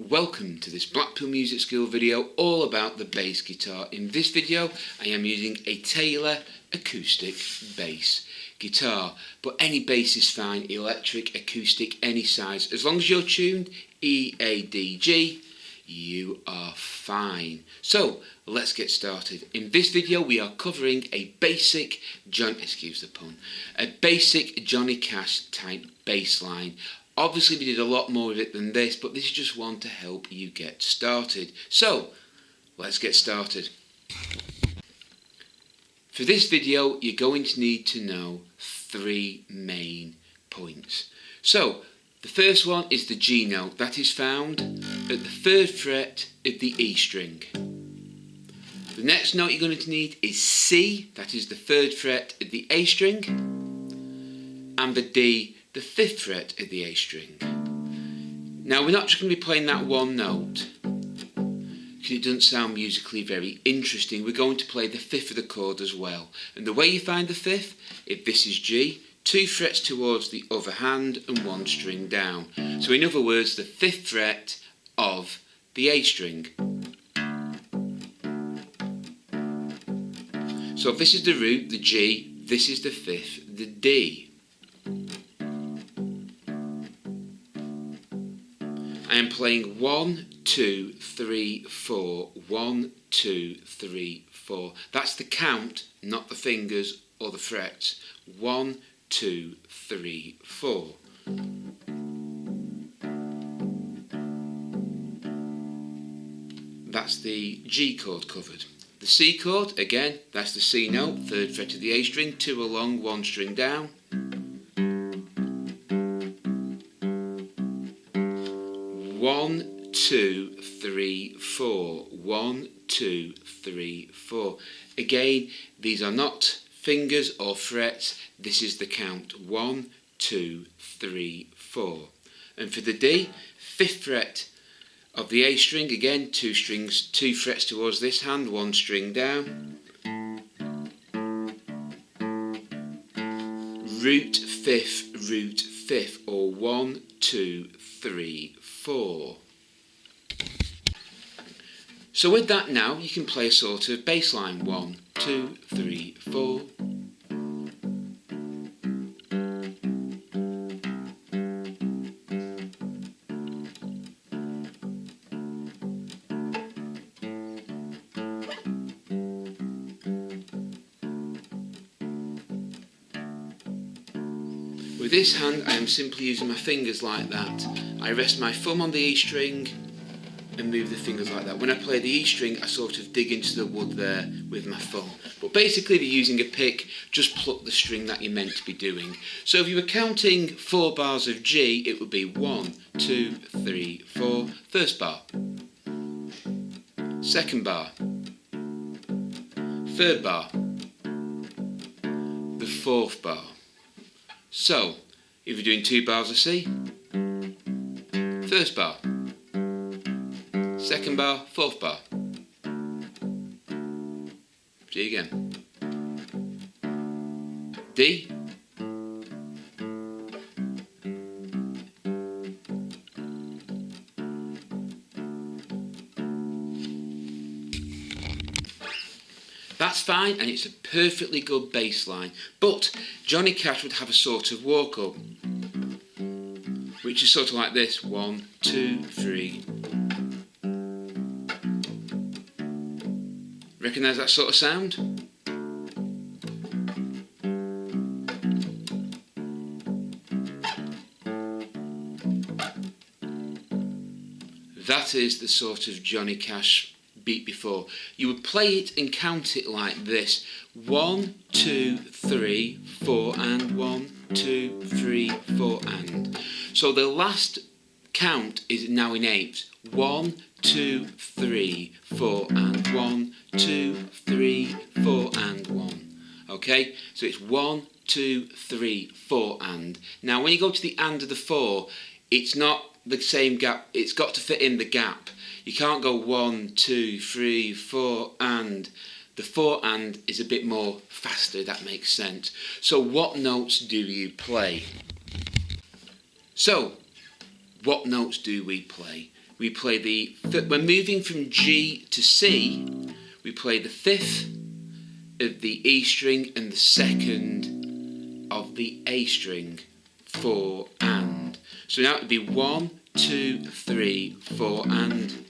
Welcome to this Blackpool Music School video all about the bass guitar. In this video I am using a Taylor acoustic bass guitar, but any bass is fine, electric, acoustic, any size. As long as you're tuned E, A, D, G, you are fine. So let's get started. In this video we are covering a basic Johnny Cash type bass line. Obviously we did a lot more of it than this, but this is just one to help you get started. So let's get started. For this video you're going to need to know three main points. So the first one is the G note. That is found at the 3rd fret of the E string. The next note you're going to need is C. That is the 3rd fret of the A string. And the D, the 5th fret of the A string. Now we're not just going to be playing that one note because it doesn't sound musically very interesting. We're going to play the 5th of the chord as well. And the way you find the 5th, if this is G, 2 frets towards the other hand and 1 string down. So in other words, the 5th fret of the A string. So if this is the root, the G, this is the 5th, the D. I am playing 1, 2, 3, 4, 1, 2, 3, 4. That's the count, not the fingers or the frets. 1, 2, 3, 4. That's the G chord covered. The C chord, again, that's the C note, 3rd fret of the A string, 2 along, 1 string down. 1, 2, 3, 4. 1, 2, 3, 4. Again, these are not fingers or frets. This is the count. 1, 2, 3, 4. And for the D, 5th fret of the A string. Again, 2 strings, 2 frets towards this hand, 1 string down. Root 5th, or 1, 2, 3, 4. So with that now, you can play a sort of bass line. 1, 2, 3, 4. With this hand, I am simply using my fingers like that. I rest my thumb on the E string and move the fingers like that. When I play the E string, I sort of dig into the wood there with my thumb. But basically, if you're using a pick, just pluck the string that you're meant to be doing. So if you were counting 4 bars of G, it would be 1, 2, 3, 4. First bar. Second bar. Third bar. The 4th bar. So, if you're doing 2 bars of C, first bar, second bar, 4th bar. G again. D. That's fine, and it's a perfectly good bass line. But Johnny Cash would have a sort of walk up, which is sort of like this. 1, 2, 3. Recognise that sort of sound? That is the sort of Johnny Cash beat before. You would play it and count it like this. 1, 2, 3, 4 and 1, 2, 3, 4 and. So the last count is now in eighths. 1, 2, 3, 4 and 1, 2, 3, 4 and 1. Okay, so it's 1, 2, 3, 4 and. Now when you go to the and of the 4, it's not the same gap, it's got to fit in the gap. You can't go 1, 2, 3, 4 and. The 4 and is a bit more faster, that makes sense. So what notes do you play? So, what notes do we play? we play when moving from G to C, we play the 5th of the E string and the 2nd of the A string. 4 and. So now it would be 1, 2, 3, 4 and.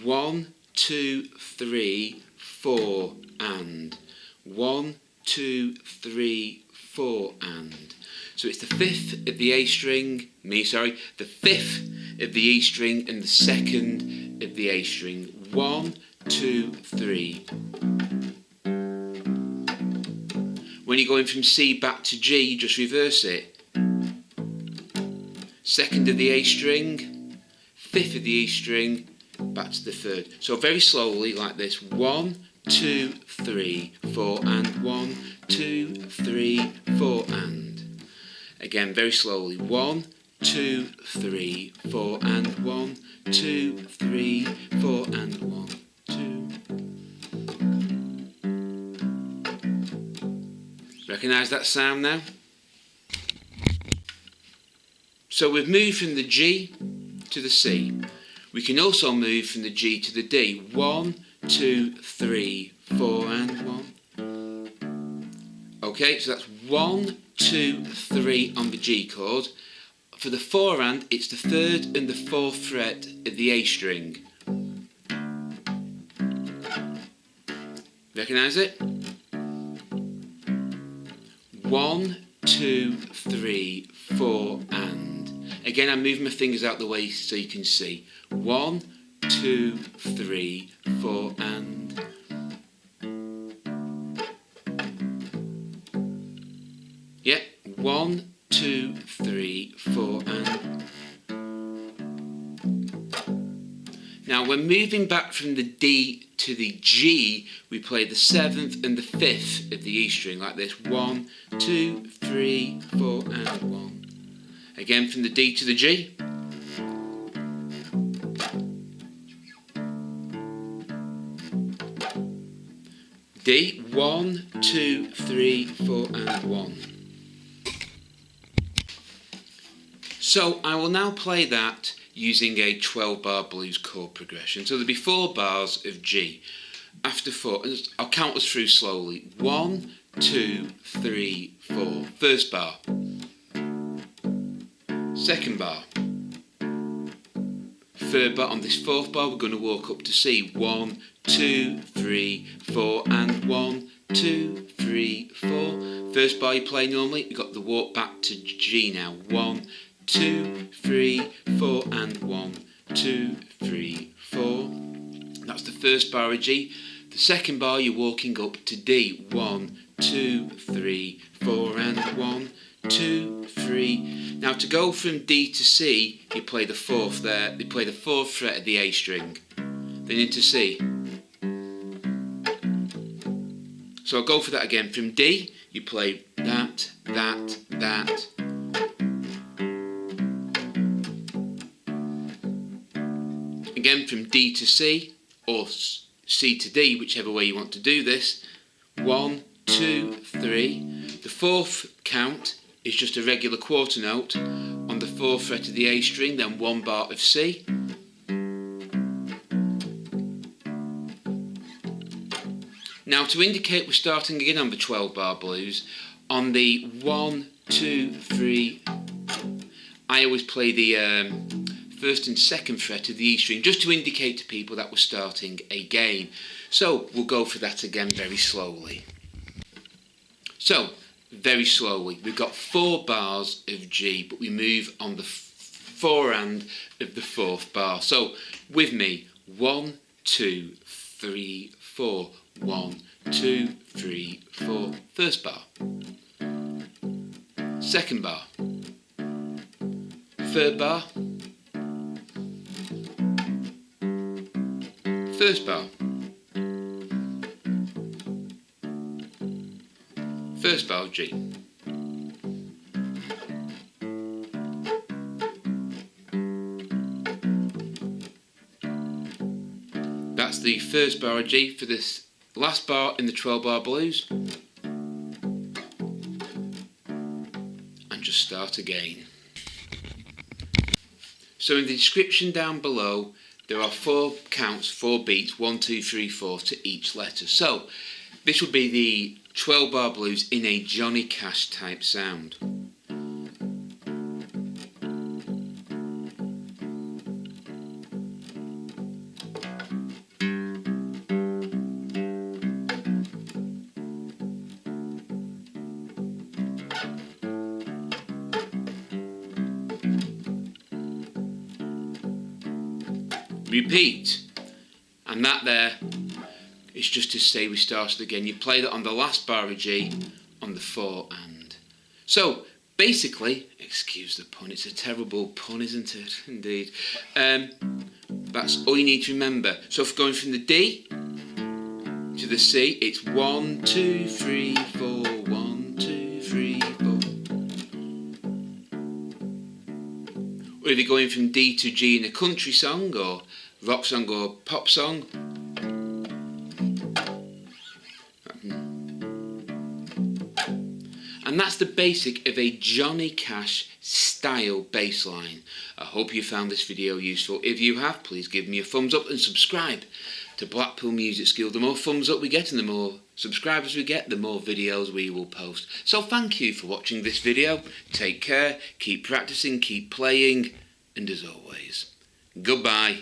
1, 2, 3, 4 and. 1, 2, 3, 4 and. So it's the 5th of the A string, the 5th of the E string and the 2nd of the A string. 1, 2, 3. When you're going from C back to G, you just reverse it. 2nd of the A string, 5th of the E string, back to the 3rd. So very slowly, like this. 1, 2, 3, 4 and. 1, 2, 3, 4 and. Again, very slowly. 1, 2, 3, 4 and. 1, 2, 3, 4 and. 1, 2. Recognise that sound now? So we've moved from the G to the C. We can also move from the G to the D. 1, 2, 3, 4 and 1. Okay, so that's 1, 2, 3 on the G chord. For the 4 and, it's the 3rd and the 4th fret of the A string. Recognise it? 1, 2, 3, 4 and. Again, I'm moving my fingers out the way so you can see. 1, 2, 3, 4 and. Yeah, 1, 2, 3, 4 and. Now, when moving back from the D to the G, we play the 7th and the 5th of the E string, like this. 1, 2, 3, 4 and 1. Again, from the D to the G. D, 1, 2, 3, 4 and 1. So I will now play that using a 12-bar blues chord progression. So there'll be 4 bars of G. After 4, I'll count us through slowly. 1, 2, 3, 4. First bar. Second bar. Third bar. On this 4th bar, we're going to walk up to C. 1, 2, 3, 4 and 1, 2, 3, 4. First bar you play normally. We've got the walk back to G now. 1, 2, 3, 4 and 1, 2, 3, 4. That's the first bar of G. The second bar you're walking up to D. 1, 2, 3, 4 and 1, 2, 3. Now to go from D to C, you play the 4th there. You play the 4th fret of the A string. Then into C. So I'll go for that again. From D, you play that, that, that. Again from D to C, or C to D, whichever way you want to do this. 1, 2, 3. The 4th count is just a regular quarter note on the 4th fret of the A string, then 1 bar of C. Now to indicate we're starting again on the 12-bar blues, on the 1, 2, 3, I always play the 1st and 2nd fret of the E string, just to indicate to people that we're starting again. So we'll go for that again very slowly. So, very slowly, we've got 4 bars of G, but we move on the 4 and of the 4th bar. So, with me, 1, 2, 3, 4, 1, 2, 3, 4, first bar. Second bar. Third bar. First bar. First bar of G. That's the first bar of G for this last bar in the 12-bar blues. And just start again. So So in the description down below, there are 4 counts, 4 beats, 1, 2, 3, 4 to each letter. So this would be the 12-bar blues in a Johnny Cash type sound. Repeat, and that there is just to say we started again. You play that on the last bar of G on the 4 and. So basically, excuse the pun, it's a terrible pun, isn't it? Indeed. That's all you need to remember. So if going from the D to the C, it's 1, 2, 3, 4, 1, 2, 3, 4. Or if you're going from D to G in a country song or rock song or pop song. And that's the basic of a Johnny Cash style bass line. I hope you found this video useful. If you have, please give me a thumbs up and subscribe to Blackpool Music School. The more thumbs up we get and the more subscribers we get, the more videos we will post. So thank you for watching this video. Take care, keep practicing, keep playing, and as always, goodbye.